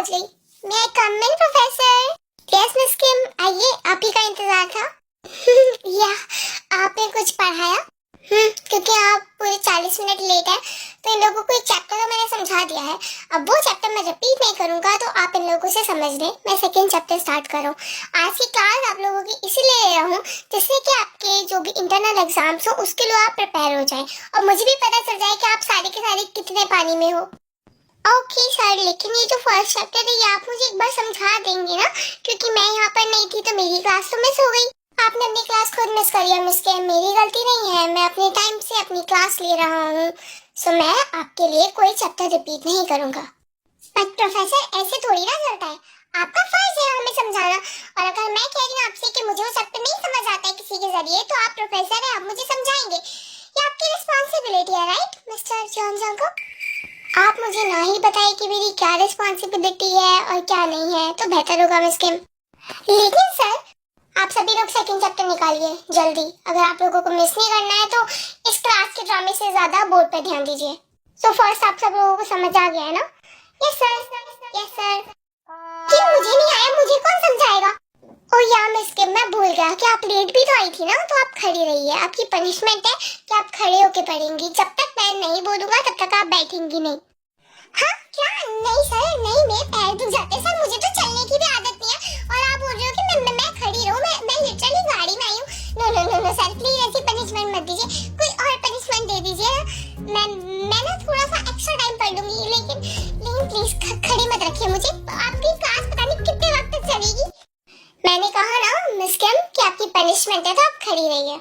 पहुंच गई। मैं कम इन प्रोफेसर। यस मिस किम, आइए, आप ही का इंतजार था। या आपने कुछ पढ़ाया? क्योंकि आप पूरे 40 मिनट लेट है तो इन लोगों को एक चैप्टर का मैंने समझा दिया है। अब वो चैप्टर मैं रिपीट नहीं करूंगा तो आप इन लोगों से समझ लें। मैं सेकंड चैप्टर स्टार्ट कर रहा हूँ। आज की क्लास आप लोगों की इसीलिए ले रहा हूँ जिससे कि आपके जो भी इंटरनल एग्जाम्स हो उसके लिए आप प्रिपेयर हो जाए और मुझे भी पता चल जाए कि आप सारे के सारे कितने पानी में हो। ओके सर, लेकिन ये जो फर्स्ट चैप्टर है ये आप मुझे एक बार समझा देंगे ना, क्योंकि मैं यहाँ पर नहीं थी तो मेरी क्लास तो मिस हो गई। आपने अपनी क्लास खुद मिस करी है मिस किम, मेरी गलती नहीं है। मैं अपने टाइम से अपनी क्लास ले रहा हूँ, सो मैं आपके लिए कोई चैप्टर रिपीट नहीं करूँगा। बट प्रोफेसर ऐसे थोड़ी ना चलता है, आपका फर्ज है हमें समझाना। और अगर मैं कह रही हूँ आपसे कि मुझे वो चैप्टर नहीं समझ आता है किसी के जरिए तो आप प्रोफेसर है, आप मुझे समझाएंगे। ये आपकी रिस्पॉन्सिबिलिटी है, राइट मिस्टर जॉनसन को? आप मुझे ना ही बताइए कि मेरी क्या रिस्पॉन्सिबिलिटी है और क्या नहीं है तो बेहतर होगा मिस किम। लेकिन सर आप सभी लोग सेकंड चैप्टर निकालिए जल्दी। अगर आप लोगों को मिस नहीं करना है तो इस क्लास के ड्रामे से ज्यादा बोर्ड पर ध्यान दीजिए। सो फर्स्ट आप सब लोगों को समझ आ गया है ना? Yes sir, yes sir. कि मुझे नहीं आया, मुझे कौन समझाएगा? ओ या मिस किम, मैं भूल गया कि आप लेट भी तो आई थी ना, तो आप खड़ी रहिए। आपकी पनिशमेंट है कि आप खड़े होके पढ़ेंगी। जब तक मैं नहीं बोलूंगा तब तक आप बैठेंगी नहीं। हाँ क्या? नहीं सर, नहीं, मेरे पैर दुख जाते सर, मुझे तो चलने की भी आदत नहीं है। और आप बोल रहे हो कि मैं खड़ी रहूं? मैं लिटरली गाड़ी में आई हूँ। No no no no sir, please ऐसी पनिशमेंट मत दीजिए, कोई और पनिशमेंट दे दीजिए। मैं ना थोड़ा सा एक्स्ट्रा टाइम पढ़ लूंगी, लेकिन प्लीज खड़ी मत रखिए मुझे। आपकी क्लास पता नहीं कितने वक्त तक चलेगी। मैंने कहा ना मिस किम कि आपकी पनिशमेंट है तो आप खड़ी रहिए।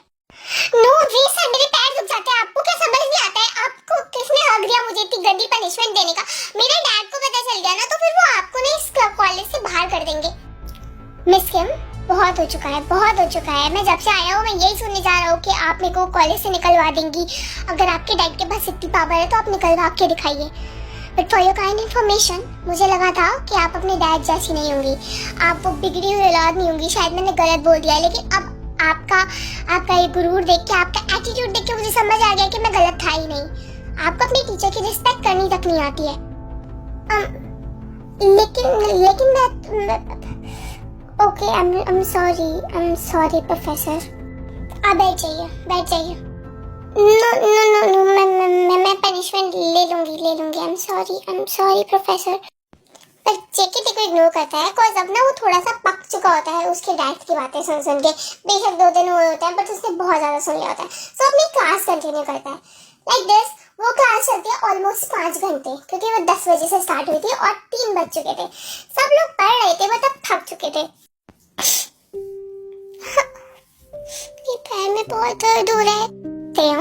नो वे सर, मेरे पैर दुख जाते हैं। आपको क्या समझ नहीं आता है? आपको किसने हक दिया मुझे इतनी गंदी पनिशमेंट देने का? मेरे डैड को पता चल गया ना तो फिर वो आपको नहीं इस कॉलेज से बाहर कर देंगे। मिस किम, बहुत हो चुका है, बहुत हो चुका है। मैं जब से आया हूँ मैं यही सुनने जा रहा हूँ कि आप मेरे को कॉलेज से निकलवा देंगी। अगर आपके डैड के पास इतनी पावर है तो आप निकलवा के दिखाइए। But for your kind information, मुझे लगा था कि आप अपने डैड जैसी नहीं होंगी, आप वो बिगड़ी हुई औलाद नहीं होंगी। शायद मैंने गलत बोल दिया, लेकिन अब आपका ये गुरूर देख के, आपका एटीट्यूड देख के मुझे समझ आ गया कि मैं गलत था ही नहीं। आपको अपने टीचर की रिस्पेक्ट करनी तक नहीं आती है। लेकिन मैं okay, I am sorry professor. आप बैठ जाइए। नो, मैं पनिशमेंट ले लूंगी। आई एम सॉरी प्रोफेसर। पर जेके को इग्नोर करता है बिकॉज़ अब ना वो थोड़ा सा पक चुका होता है उसके डैड की बातें सुन के। बेशक 2 दिन हुए होते हैं बट उसने बहुत ज्यादा सुन लिया होता है। सो अपनी क्लास कंटिन्यू करता है लाइक दिस। वो क्लास चलती है ऑलमोस्ट 5 घंटे, क्योंकि वो 10 बजे से स्टार्ट हुई थी और 3 बज चुके थे। सब लोग पढ़ रहे थे बट अब थक चुके थे। ये पैर में बहुत दर्द हो रहा है।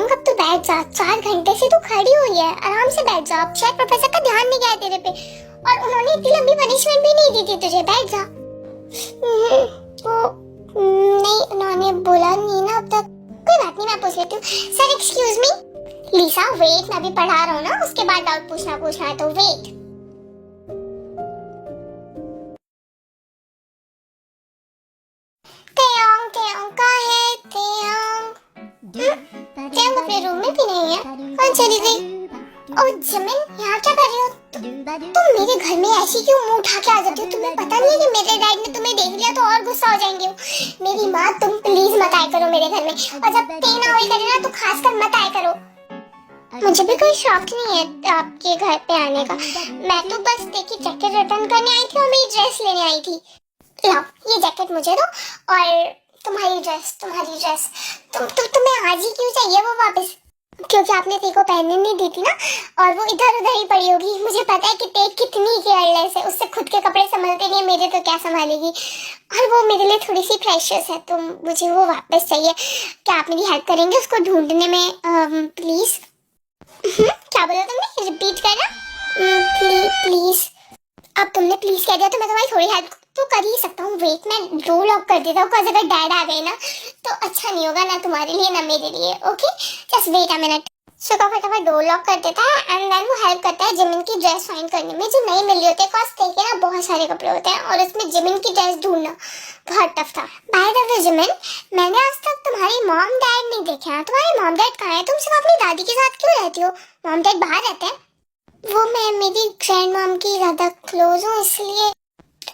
अब तो बैठ जा, 4 घंटे से तू खड़ी हुई है, आराम से बैठ जा। अब शायद प्रोफेसर का ध्यान नहीं गया तेरे पे और उन्होंने इतनी लंबी पनिशमेंट भी नहीं दी थी तुझे। बैठ जा। नहीं, उन्होंने बोला नहीं ना अब तक। कोई बात नहीं, मैं पूछ लेती हूँ। Sir excuse me. Lisa wait, मैं भी पढ़ा रहा हूँ ना, उसके बाद डाउट पूछना है तो वेट। तेयंग अपने रूम में भी नहीं है। कौन चली गई? ओ जिमिन, यहाँ क्या कर रही हो? तुम मेरे घर में ऐसी क्यों मुंह उठा के आ जाती हो? तुम्हें पता नहीं है कि मेरे डैड ने तुम्हें देख लिया तो और गुस्सा हो जाएंगे। मेरी माँ, तुम प्लीज मत आया करो मेरे घर में, और जब तेना हुई करे ना तो खासकर मत आया करो। मुझे भी कोई शौक नहीं है आपके घर पे आने का। मैं तो बस देखी जैकेट रिटर्न करने आई थी और मेरी ड्रेस लेने आई थी। लाओ ये जैकेट मुझे दो और तुम्हारी ड्रेस तुम्हें आज ही क्यों चाहिए वो वापस? क्योंकि आपने तेरे को पहनने नहीं दी थी ना, और वो इधर उधर ही पड़ी होगी। मुझे पता है कि ते कितनी केयरलेस है, उससे खुद के कपड़े संभालते नहीं है, मेरे तो क्या संभालेगी। और वो मेरे लिए थोड़ी सी प्रेशियस है तो मुझे वो वापस चाहिए। क्या आप मेरी हेल्प करेंगे उसको ढूंढने में? प्लीज। क्या बोला तुमने? रिपीट करना प्लीज। अब तुमने प्लीज कह दिया तो मैं तुम्हारी थोड़ी हेल्प तो कर ही सकता हूँ। वेट, मैं डोर लॉक कर देता हूँ, बिकॉज़ अगर डैड आ गए ना तो अच्छा नहीं होगा, ना तुम्हारे लिए ना मेरे लिए। Okay, just wait a minute. सुका फटाफट डोर लॉक कर देता है एंड देन वो हेल्प करता है जिमिन की ड्रेस फाइंड करने में जो नहीं मिली होती है। बिकॉज़ देखिए ना बहुत सारे कपड़े होते हैं और उसमें जिमिन की ड्रेस ढूंढना बहुत टफ था। बाय द वे जिमिन, मैंने आज तक तुम्हारी मॉम डैड नहीं देखे हैं। तुम्हारे मॉम डैड कहाँ हैं? तुम सिर्फ अपनी दादी के साथ क्यों रहती हो? मॉम डैड बाहर रहते हैं? वो मैं मेरी ग्रैंड मॉम की ज्यादा क्लोज हूँ इसलिए।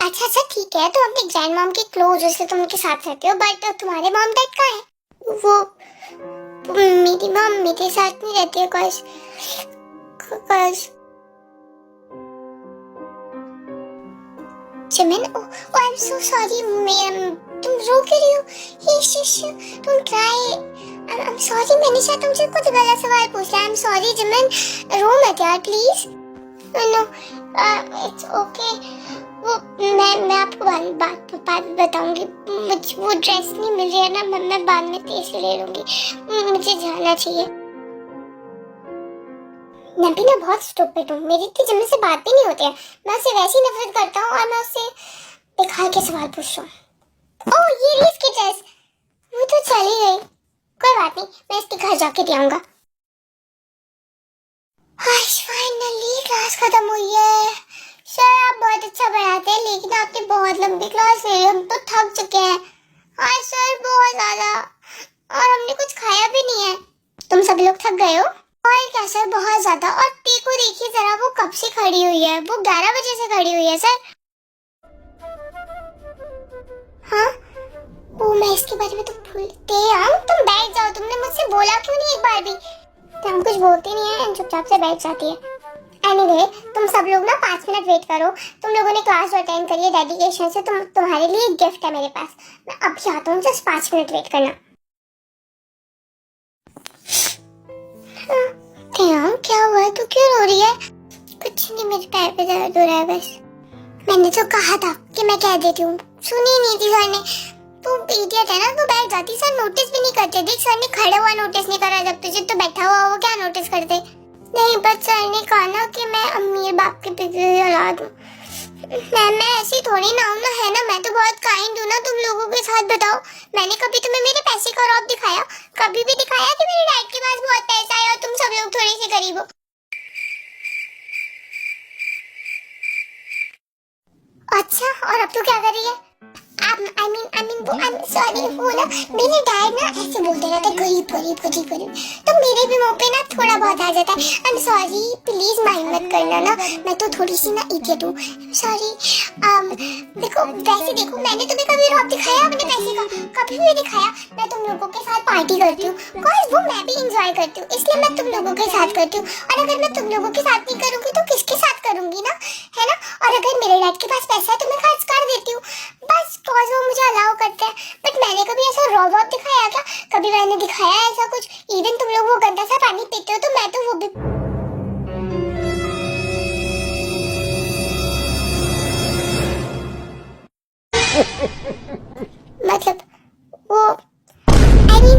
अच्छा अच्छा ठीक है, तो अपनी ग्रैंड मॉम की क्लोज हो इसलिए तुम उनके साथ रहते हो, बट तुम्हारे मॉम डैड कहाँ है? वो मेरी मॉम मेरे साथ नहीं रहती है cause Jimin, oh I'm so sorry ma'am, तुम रो क्यों रही हो? Don't cry, I'm sorry, मैंने शायद तुमसे कुछ गलत सवाल पूछ लिया। I'm sorry जिमिन, रो मत यार प्लीज। No, it's okay। वो मैं आपको बात बताऊंगी। मुझे वो ड्रेस नहीं मिल रही है ना, मैं बाद में पैसे ले लूंगी, मुझे जाना चाहिए। मैं भी ना बहुत स्टूपिड हूँ, मेरी इतनी जिम्मे से बात भी नहीं होती है। मैं उससे वैसे ही नफरत करता हूँ और मैं उससे बेकार के सवाल पूछता हूँ। ओह ये रही इसकी ड्रेस, वो तो चली गई, कोई बात नहीं, मैं इसके घर जाके दे आऊंगा। फाइनली क्लास खत्म हुई है। सर आप बहुत अच्छा पढ़ाते हैं, लेकिन आपने बहुत लंबी क्लास ली, हम तो थक चुके हैं। हाँ सर बहुत ज्यादा, और हमने कुछ खाया भी नहीं है। तुम सब लोग थक गए हो? और क्या सर बहुत ज्यादा। और टीकू देखिए जरा, वो कब से खड़ी हुई है, वो 11 बजे से खड़ी हुई है सर। हाँ वो मैं इसके बारे में तो भूलते हैं। तुम बैठ जाओ, तुमने मुझसे बोला क्यों नहीं एक बार भी? तो हम कुछ बोलते नहीं है, चुपचाप से बैठ जाती है। एनीवे तुम सब लोग ना 5 मिनट वेट करो, तुम लोगों ने क्लास अटेंड करी है डेडिकेशन से, तुम्हारे लिए एक गिफ्ट है मेरे पास। मैं अभी आता हूँ, जस्ट 5 मिनट वेट करना। हाँ, क्या हुआ, तू क्यों रो रही है? कुछ नहीं, मेरे पैर पे दर्द हो रहा है बस। मैंने तो कहा था कि मैं कह देती हूँ, सुनी नहीं थी सर ने। तू इडियट है ना, तू बैठ जाती, सर नोटिस भी नहीं करते। देख सर ने खड़ा हुआ नोटिस नहीं करा, जब तुझे तो बैठा हुआ वो क्या नोटिस करते? नहीं बट सर ने कहा ना कि मैं अमीर बाप के बिगड़ी औलाद हूँ। मैं ऐसी थोड़ी ना हूँ ना, है ना, मैं तो बहुत काइंड हूँ ना तुम लोगों के साथ। बताओ मैंने कभी तुम्हें मेरे पैसे का रौब दिखाया? कभी भी दिखाया कि मेरे डैड के पास बहुत पैसा है और तुम सब लोग थोड़े से गरीब हो? अच्छा और अब तो क्या कर रही है? सॉरी, वो ना मेरे डैड ना ऐसे बोलते रहते गरीब गरीब गरीब गरीब, तो मेरे भी मुंह पे ना थोड़ा बहुत आ जाता है। आई एम सॉरी, प्लीज माइंड मत करना ना, मैं तो थोड़ी सी ना इडियट हूँ। सॉरी। देखो वैसे देखो, मैंने तुम्हें कभी रौब दिखाया अपने पैसे का? कभी भी दिखाया? मैं तुम लोगों के साथ पार्टी करती हूँ, बिकॉज वो मैं भी इंजॉय करती हूँ, इसलिए मैं तुम लोगों के साथ करती हूँ। और अगर मैं तुम लोगों के साथ नहीं करूंगी तो किसके साथ करूंगी ना, है ना? और अगर मेरे डैड के पास पैसा है तो मैं खर्च कर देती हूँ, बस कॉज वो मुझे अलाउ करते हैं। बट मैंने कभी ऐसा रौब दिखाया क्या? कभी मैंने दिखाया ऐसा कुछ? इवन तुम लोग वो गंदा सा पानी पीते हो तो मैं तो वो भी मतलब वो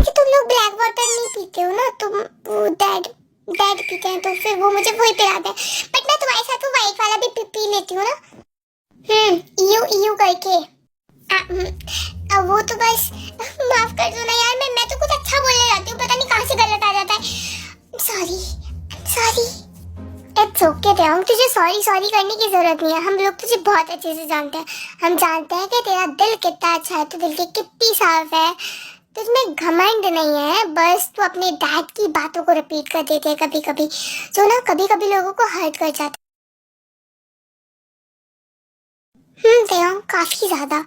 कि तुम लोग ब्लैक वाटर नहीं पीते हो ना, तुम वो डैड पीते हैं तो फिर वो मुझे वही पिलाते हैं। बट मैं तुम्हारे साथ वो वाइट वाला भी पी लेती हूँ ना, ईयू ईयू करके। अब वो तो बस माफ कर दो ना यार, मैं तो कुछ अच्छा बोलने जाती हूँ, पता नहीं कहाँ से गलत आ जाता है। सॉरी इट्स ओके तेरा, तुझे सॉरी करने की जरूरत नहीं है। हम लोग तुझे बहुत अच्छे से जानते हैं, हम जानते हैं कि तेरा दिल कितना अच्छा है, तू दिल की कितनी साफ है, तुझमें घमंड नहीं है, बस तू अपने डैड की बातों को रिपीट कर देते है कभी कभी, जो ना कभी कभी लोगों को हर्ट कर जाता है। तेरा काफी ज्यादा।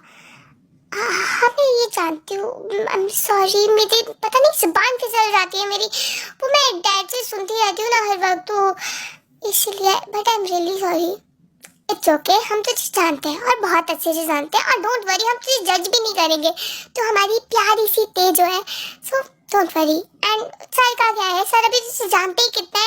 हाँ मैं ये जानती हूँ, आई एम सॉरी, मेरी पता नहीं जुबान फिसल जाती है मेरी, वो मैं डैड से सुनती रहती हूँ ना हर वक्त, तो इसलिए। But I am really sorry. It's okay, हम तुझे जानते हैं और बहुत अच्छे से जानते हैं, और डोंट वरी, हम तुझे जज भी नहीं करेंगे, तो हमारी प्यारी सी तेज है, so don't worry. And sir का क्या है, सर अभी तुझे जानते ही कितना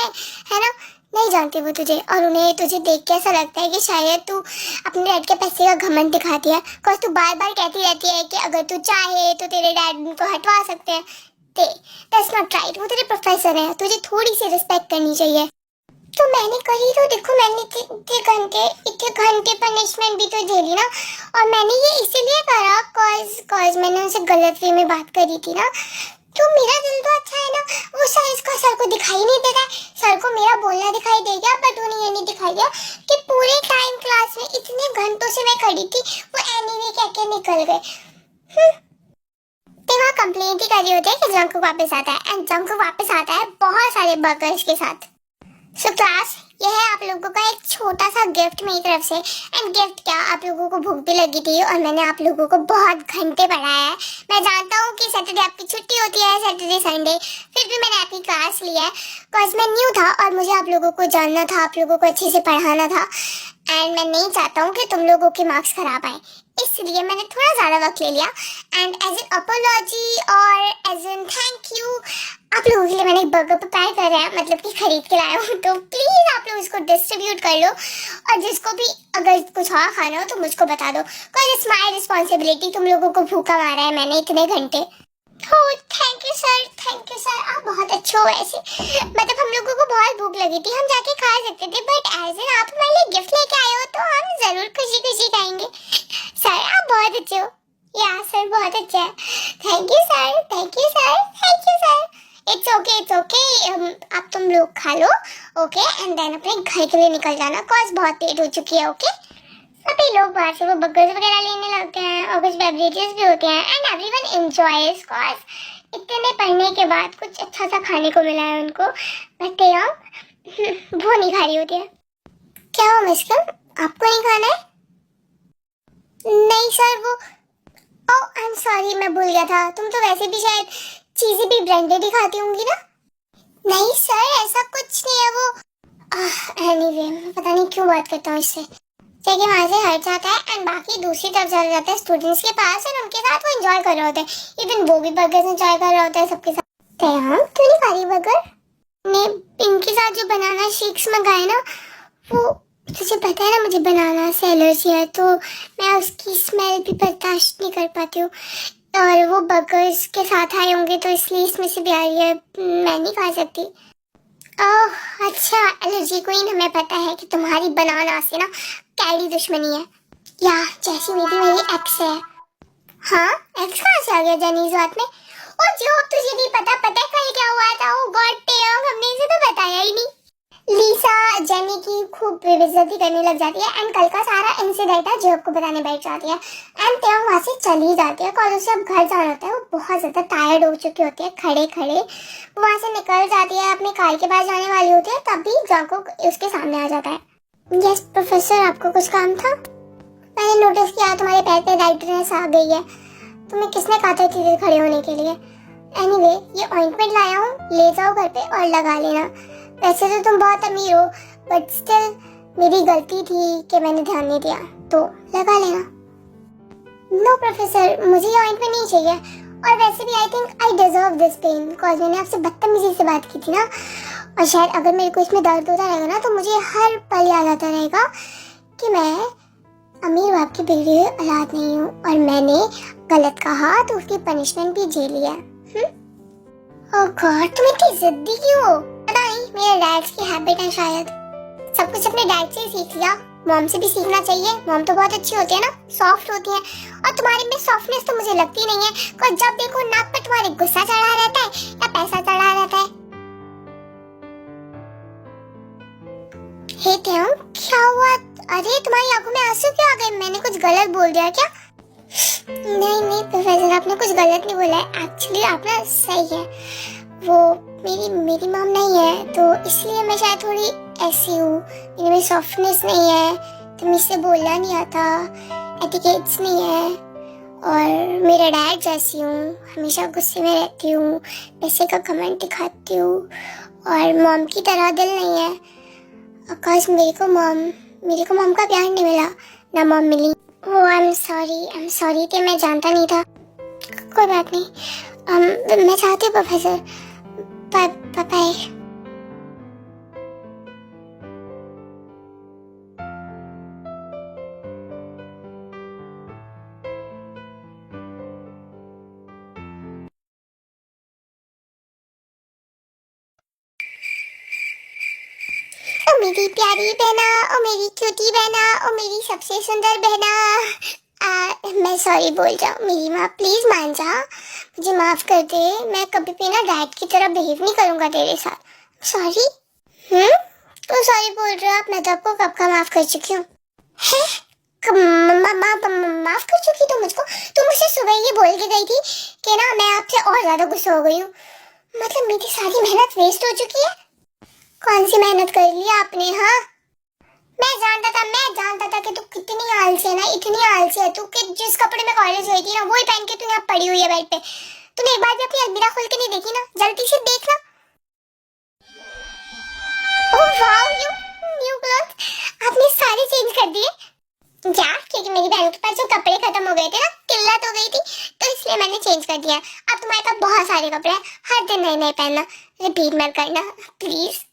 है ना? नहीं जानते वो तुझे, और उन्हें तुझे देख के ऐसा लगता है कि शायद तू अपने डैड के पैसे का घमंड दिखाती है, बिकॉज तू बार बार कहती रहती है कि अगर तू चाहे तो तेरे डैड को हटवा सकते हैं। दैट्स नॉट राइट, वो तेरे प्रोफेसर हैं, तुझे थोड़ी सी रिस्पेक्ट करनी चाहिए। तो मैंने करी, तो देखो मैंने इतने घंटे पनिशमेंट भी तो झेली ना, और मैंने ये इसीलिए करा कॉज मैंने उनसे गलत वे में बात करी थी ना, तो मेरा दिल तो अच्छा है ना। वो सर को दिखाई नहीं देता है, सर को मेरा बोलना दिखाई दे गया, बट उन्हें ये नहीं दिखाई दिया कि पूरे टाइम क्लास में इतने घंटों से मैं खड़ी थी, वो एनीवे कह के निकल गए। ते वहाँ कंप्लेंट ही करी होती है कि जंक वापस आता है, एंड जंक वापस आता है बहुत सारे बर्गर्स के साथ। सो क्लास यह है आप लोगों का एक छोटा सा गिफ्ट मेरी तरफ से। एंड गिफ्ट क्या, आप लोगों को भूख भी लगी थी और मैंने आप लोगों को बहुत घंटे पढ़ाया है। मैं जानता हूँ कि सैटरडे आपकी छुट्टी होती है, सैटरडे संडे, फिर भी मैंने आपकी क्लास ली है बिकॉज मैं न्यू था और मुझे आप लोगों को जानना था, आप लोगों को अच्छे से पढ़ाना था। एंड मैं नहीं चाहता हूँ कि तुम लोगों के मार्क्स खराब आए, इसलिए मैंने थोड़ा ज़्यादा वक्त ले लिया। एंड एज एन अपोलॉजी और एज एन थैंक यू आप लोगों के लिए मैंने एक बर्गर प्रिपेयर कर रहा है, मतलब कि खरीद के लाया हूँ। तो प्लीज़ आप लोग इसको डिस्ट्रीब्यूट कर लो और जिसको भी अगर कुछ और खाना हो तो मुझको बता दो, बिकॉज इट्स माई रिस्पॉन्सिबिलिटी। तुम लोगों को भूखा मारा है मैंने इतने घंटे। Oh thank you sir, thank you sir, आप बहुत अच्छे हो। वैसे मतलब हम लोगों को बहुत भूख लगी थी, हम जाके खा सकते थे, बट एज एन आप हमारे लिए गिफ्ट लेके आए हो तो हम जरूर खुशी खुशी खाएंगे। सर आप बहुत अच्छे हो। या सर बहुत अच्छा है। Thank you sir, thank you sir, thank you sir. It's okay, it's okay. अब तुम लोग खा लो, ओके, एंड देन अपने घर के लिए निकल जाना, कॉज बहुत लेट हो चुकी है, ओके। सभी लोग बाहर से वो बर्गर्स वगैरह लेने लगते हैं और कुछ बेवरेजेस भी होते हैं एंड एवरीवन एंजॉयज कॉज इतने पढ़ने के बाद कुछ अच्छा सा खाने को मिला है उनको, बट वो नहीं खा रही होती है। क्या हो मिस्टर, आपको नहीं खाना है? नहीं सर, वो ओह आई एम सॉरी, मैं भूल गया था, तुम तो वैसे भी शायद चीजें भी ब्रांडेड ही खाती होंगी ना। नहीं सर ऐसा कुछ नहीं है, वो एनीवे मैं पता नहीं क्यों बात करता हूँ इससे। देखिए वहाँ से हट जाता है एंड बाकी दूसरी तरफ चला जाता है स्टूडेंट्स के पास और उनके साथ वो एंजॉय कर रहे होते हैं। इवन वो भी बर्गर एंजॉय कर रहा होता है सबके साथ। तैयार क्यों नहीं खा रही बर्गर? ने इनके साथ जो बनाना शेक्स मंगाए ना, वो तुझे पता है ना मुझे बनाना से एलर्जी है, तो मैं उसकी स्मेल भी बर्दाश्त नहीं कर पाती हूँ। और वो बर्गर्स के साथ आए होंगे तो इसलिए इसमें से भी आ रही है, मैं नहीं खा सकती। ओह अच्छा एलर्जी क्वीन, हमें पता है कि तुम्हारी बनाना से ना कैडी दुश्मनी है, या जैसी मेरी एक्स है। हाँ एक्स कहाँ से आ गया जेनी इस बात में? और जो तुझे नहीं पता, पता है कल क्या हुआ था? ओ गॉड टेयोंग, हमने इसे तो बताया ही नहीं। लीसा जेनी की खूब बेइज्जती करने लग जाती है एंड कल का सारा इंसिडेंट है जेब को बताने बैठ जाती है एंड टेयोंग वहाँ से चली जाती है और उसे अब घर जाना होता है। वो बहुत ज़्यादा टायर्ड हो चुकी होती है, खड़े खड़े वो वहाँ से निकल जाती है, अपने कार के पास जाने वाली होती है, तभी जॉन्गकुक उसके सामने आ जाता है। यस प्रोफेसर, आपको कुछ काम था? मैंने नोटिस किया तुम्हारे पैर पे राइटनेस आ गई है, तुम्हें किसने कहा था इतनी देर खड़े होने के लिए? एनीवे ये ऑइंटमेंट लाया हूँ, ले जाओ घर पे और लगा लेना। वैसे तो तुम बहुत अमीर हो बट स्टिल मेरी गलती थी कि मैंने ध्यान नहीं दिया, तो लगा लेना। नो प्रोफेसर, मुझे ये ऑइंटमेंट नहीं चाहिए, और वैसे भी I think I deserve this pain because मैंने आपसे बदतमीजी से बात की थी ना, और शायद अगर मेरे को इसमें दर्द होता रहेगा ना तो मुझे हर पल याद आता रहेगा कि मैं अमीर बाप की बेटी औलाद नहीं हूँ और मैंने गलत कहा तो उसकी पनिशमेंट भी झेली है। ओह गॉड, तुम इतनी जिद्दी क्यों हो? पता नहीं, मेरे डैड की हैबिट है शायद। सब कुछ अपने डैड से ही सीख लिया, मॉम से भी सीखना चाहिए। मॉम तो बहुत अच्छी होती है ना, सॉफ्ट होती है, और तुम्हारे में सॉफ्टनेस तो मुझे लगती नहीं है, और जब देखो नाक पे तुम्हारे गुस्सा चढ़ा रहता है या पैसा चढ़ा रहता है। हे टेयोंग, क्या हुआ? अरे तुम्हारी आंखों में आंसू क्यों आ गए? मैंने कुछ गलत बोल दिया क्या? नहीं नहीं प्रोफेसर, आपने कुछ गलत नहीं बोला है, एक्चुअली आप ना सही है। वो मेरी मॉम नहीं है तो इसलिए मैं शायद थोड़ी ऐसी हूँ, मेरे में सॉफ्टनेस नहीं है, तो मुझसे बोलना नहीं आता, एटिकेट्स नहीं है, और मेरा डैड जैसी हूँ, हमेशा गुस्से में रहती हूँ, पैसे का घमंड दिखाती हूँ, और मॉम की तरह दिल नहीं है। ऑफकोर्स मेरे को मॉम का प्यार नहीं मिला, ना मॉम मिली। ओह आई एम सॉरी कि मैं जानता नहीं था। कोई बात नहीं, मैं चाहती हूँ प्रोफेसर, बाय। ओ मेरी प्यारी बहना, ओ मेरी क्यूटी बहना, ओ मेरी सबसे सुंदर बहना। मैं सॉरी बोल जाऊँ, मेरी माँ प्लीज मान जा, मुझे माफ कर दे, मैं कभी भी ना डैड की तरह बिहेव नहीं करूँगा तेरे साथ। सॉरी? तो सॉरी बोल रहे हो आप? मैं तो आपको कब का माफ कर चुकी हूँ। माफ कर चुकी तुम मुझको? तुम मुझसे सुबह ये बोल के गई थी कि ना मैं आपसे और ज्यादा गुस्सा हो गई हूँ, मतलब मेरी सारी मेहनत वेस्ट हो चुकी है। कौन सी मेहनत कर ली आपने? हाँ, मैं जानता था कि तू कितनी आलसी है ना, इतनी आलसी है तू कि जिस कपड़े में कॉलेज गई थी ना वही पहन के तू यहाँ पड़ी हुई है बेड पे। तूने एक बार भी अपनी अलमीरा खोल के नहीं देखी ना? जल्दी से देख ना। Oh wow, you new cloth आपने सारे चेंज कर दिए? क्या? क्योंकि मेरी बहन के पास जो कपड़े खत्म हो गए थे ना, किल्लत हो गई थी, तो इसलिए मैंने चेंज कर दिया। अब तुम्हारे पास बहुत सारे कपड़े हैं, हर दिन नए नए पहनना। रिपीट मत करना प्लीज।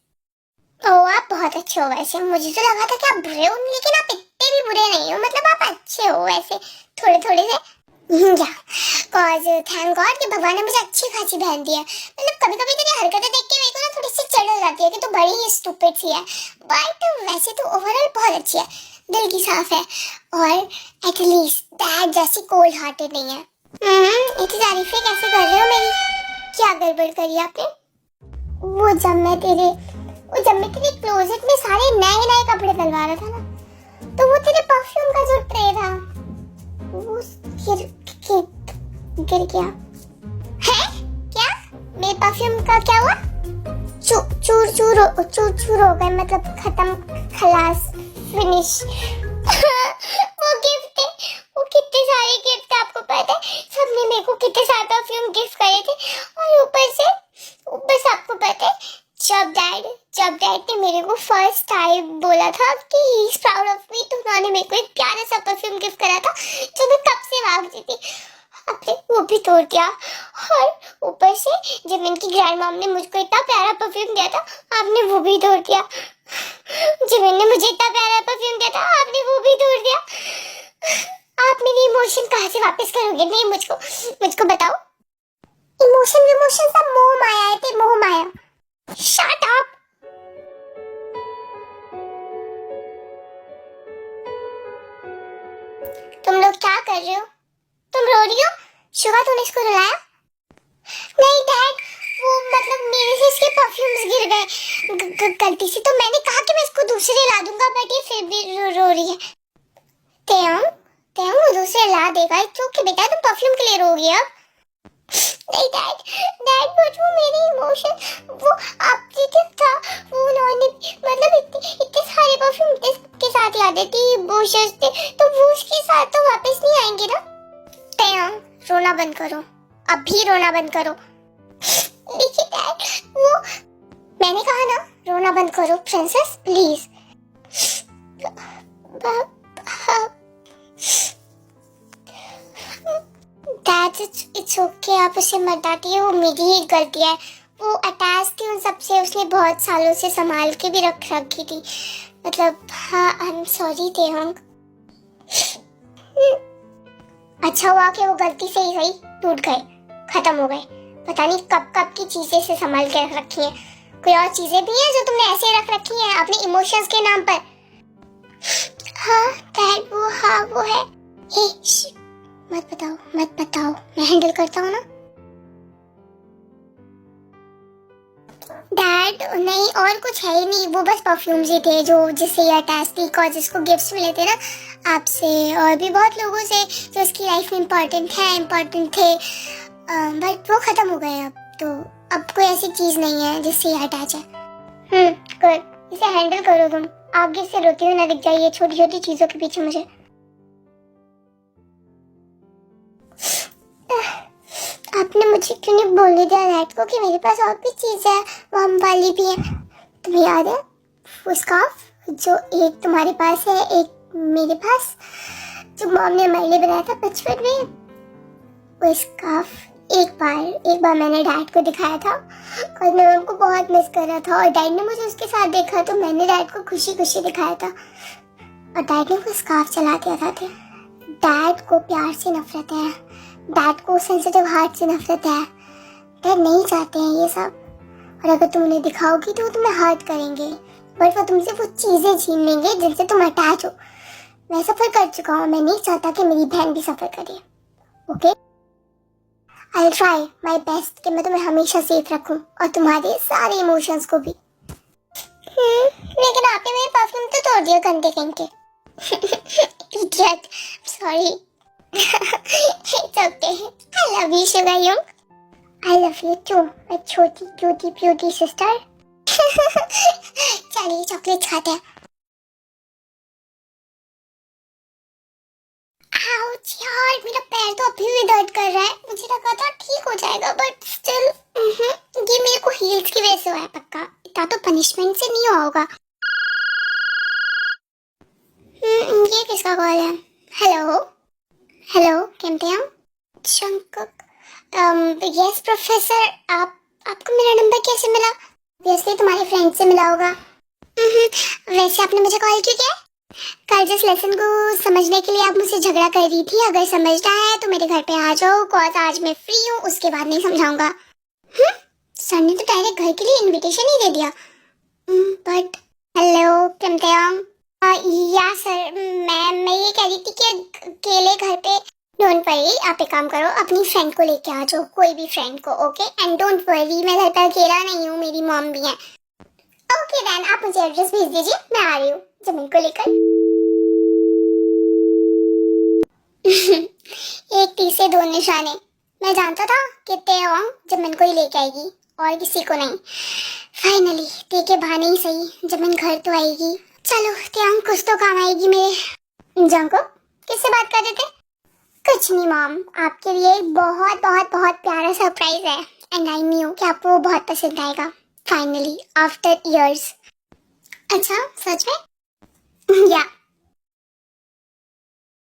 ओह आप बहुत अच्छे हो वैसे, मुझे तो लगा था कि आप बुरे हो, लेकिन आप इतने भी बुरे नहीं हो, मतलब आप अच्छे हो वैसे थोड़े थोड़े से। या कॉज थैंक गॉड कि भगवान ने मुझे अच्छी खासी बहन दी है। मतलब कभी कभी तेरी हरकतें देख के मेरे को ना थोड़ी सी चिढ़ हो जाती है कि तू बड़ी ही स्टूपिड सी है, बट वैसे तो ओवरऑल बहुत अच्छी है, दिल की साफ है, और एटलीस्ट डैड जैसी कोल्ड हार्टेड नहीं है। इतनी तारीफें कैसे कर रहे हो मेरी? क्या गड़बड़ करी आपने? वो जब मैं तेरे क्लोजेट में सारे नए नए कपड़े डलवा रहा था ना, तो वो तेरे परफ्यूम का जो ट्रे था वो गिर गया है। क्या? मेरे परफ्यूम का क्या हुआ? चूर चूर हो गए, मतलब खत्म, खलास, फिनिश। वो गिफ्ट है, वो कितने सारे गिफ्ट आपको पता है, सबने मेरे को कितने सारे परफ्यूम गिफ्ट करे थे, और ऊपर से आपको पता है जब डैड ने मेरे को फर्स्ट टाइम बोला था कि he is proud of me, तो उन्होंने मेरे को एक प्यारा सा परफ्यूम गिफ्ट करा था जो मैं कब से मांगती थी। आपने वो भी तोड़ दिया, और ऊपर से जब इनकी ग्रैंड मॉम ने मुझको इतना प्यारा परफ्यूम दिया था, आपने वो भी तोड़ दिया। जब इन्होंने मुझे इतना प्यारा परफ्यूम दिया था, आपने वो भी तोड़ दिया। आप मेरी इमोशन कहाँ से वापस करोगे? नहीं, मुझको बताओ। इमोशन सब मोह माया है, ते मोह माया। Shut up. तुम लोग क्या कर रहे हो? तुम रो रही हो? शुभा तूने इसको रुलाया? नहीं डैड, वो मतलब मेरे से इसके परफ्यूम्स गिर गए गलती से, तो मैंने कहा कि मैं इसको दूसरे ला दूंगा, बट ये फिर भी रो रही है। वो दूसरे ला देगा, क्योंकि बेटा तुम परफ्यूम के लिए रोगी अब। नहीं डैड बट वो मेरी इमोशन, वो आपकी टिप था, वो उन्होंने मतलब इतने सारे परफ्यूम के साथ यादें थी, बोशस थे, तो वो उसके साथ तो वापस नहीं आएंगे ना। तैयार, रोना बंद करो, अभी रोना बंद करो। देखिए डैड, वो मैंने कहा ना रोना बंद करो princess please. Dad it's okay, आप उसे मत डांटिए, वो मेरी ही गलती है, वो अटैच थी उन सबसे, उसने बहुत सालों से संभाल के भी रखी थी, मतलब हाँ आई एम सॉरी तेहंग। अच्छा हुआ कि वो गलती से ही सही टूट गए, खत्म हो गए, पता नहीं कब की चीजें से संभाल के रख रखी हैं। कोई और चीजें भी हैं जो तुमने ऐसे रख रखी हैं अपने इमोशंस के नाम पर? हाँ डैड वो है। मत बताओ, मैं हैंडल करता हूँ ना। डैड नहीं, और कुछ है ही नहीं, वो बस परफ्यूम्स ही थे जो जिससे ये अटैच थी, और जिसको गिफ्ट्स मिले थे ना आपसे और भी बहुत लोगों से जो इसकी लाइफ में इम्पोर्टेंट थे, बट वो खत्म हो गए अब, तो अब कोई ऐसी चीज नहीं है जिससे ये अटैच है। गुड, इसे हैंडल करो तुम, आगे से रोती हुई ना दिख जाइए छोटी छोटी चीजों के पीछे मुझे। आपने मुझे क्यों नहीं बोलने दिया डैड को कि मेरे पास और भी चीज है, वार्म वाली भी है? तुम्हें याद है वो स्कार्फ जो एक तुम्हारे पास है एक मेरे पास, जो मॉम ने मेरे लिए बनाया था बचपन में? वो स्कार्फ एक बार मैंने डैड को दिखाया था और मैं उनको बहुत मिस कर रहा था, और डैड ने मुझे उसके साथ देखा तो मैंने डैड को खुशी खुशी दिखाया था, और डैड ने वो स्कार्फ चला दिया था। डैड को प्यार से नफरत है, डैड को सेंसिटिव हार्ट से नफरत है, डैड नहीं चाहते हैं ये सब, और अगर तुम उन्हें दिखाओगी तो वो तुम्हें हर्ट करेंगे, बट वो तुमसे वो चीजें छीन लेंगे जिनसे तुम अटैच हो। मैं सफर कर चुका हूँ, मैं नहीं चाहता कि मेरी बहन भी सफर करे। Okay, I will try my best कि मैं तुम्हें हमेशा सेफ रखूं और तुम्हारे सारे इमोशंस को भी। लेकिन आपने मेरे परफ्यूम तो तोड़ दिया गंदे कहीं के। Idiot, sorry. It's okay. I love you, Sugar Young. I love you too, my छोटी क्यूटी ब्यूटी सिस्टर। चलिए चॉकलेट खाते हैं। आउच यार, मेरा पैर तो अभी भी दर्द कर रहा है। मुझे लगा था ठीक हो जाएगा बट स्टिल ये मेरे को हील्स की वजह से हुआ है पक्का। इतना तो पनिशमेंट से नहीं हुआ होगा। ये किसका कॉल है? हेलो हेलो, कैसे हैं? जंकुक। यस प्रोफेसर, आप आपको मेरा नंबर कैसे मिला? ऑब्वियसली तुम्हारे फ्रेंड से मिला होगा। वैसे आपने मुझे कॉल क्यों किया? कल जिस लेसन को समझने के लिए आप मुझसे झगड़ा कर रही थी, अगर समझना है तो मेरे घर पे आ जाओ, कॉज आज मैं फ्री हूँ, उसके बाद नहीं समझाऊंगा। सर ने तो डायरेक्ट घर के लिए इनविटेशन ही दे दिया। बट हेलो प्रेमतयम। या सर, मैं ये कह रही थी कि अकेले घर पे डोंट वरी, आप एक काम करो, अपनी फ्रेंड को लेके आ जाओ, कोई भी फ्रेंड को, ओके? एंड डोंट वरी, मैं घर पे अकेला नहीं हूँ, मेरी मॉम भी है। ओके देन, आप मुझे एड्रेस भेज दीजिए, मैं आ रही हूँ जमीन को लेकर। एक तीर से दो निशाने। मैं जानता था कि तेओंग जमीन को ही लेके आएगी और किसी को नहीं। फाइनली ते के बहाने ही सही जमीन घर तो आएगी। चलो तेओंग, कुछ तो काम आएगी मेरे। जंको, किससे बात कर रहे थे? कुछ नहीं मॉम, आपके लिए एक बहुत बहुत बहुत प्यारा सरप्राइज है एंड आई न्यू कि आपको वो बहुत पसंद आएगा। Finally after years. अच्छा सच में? या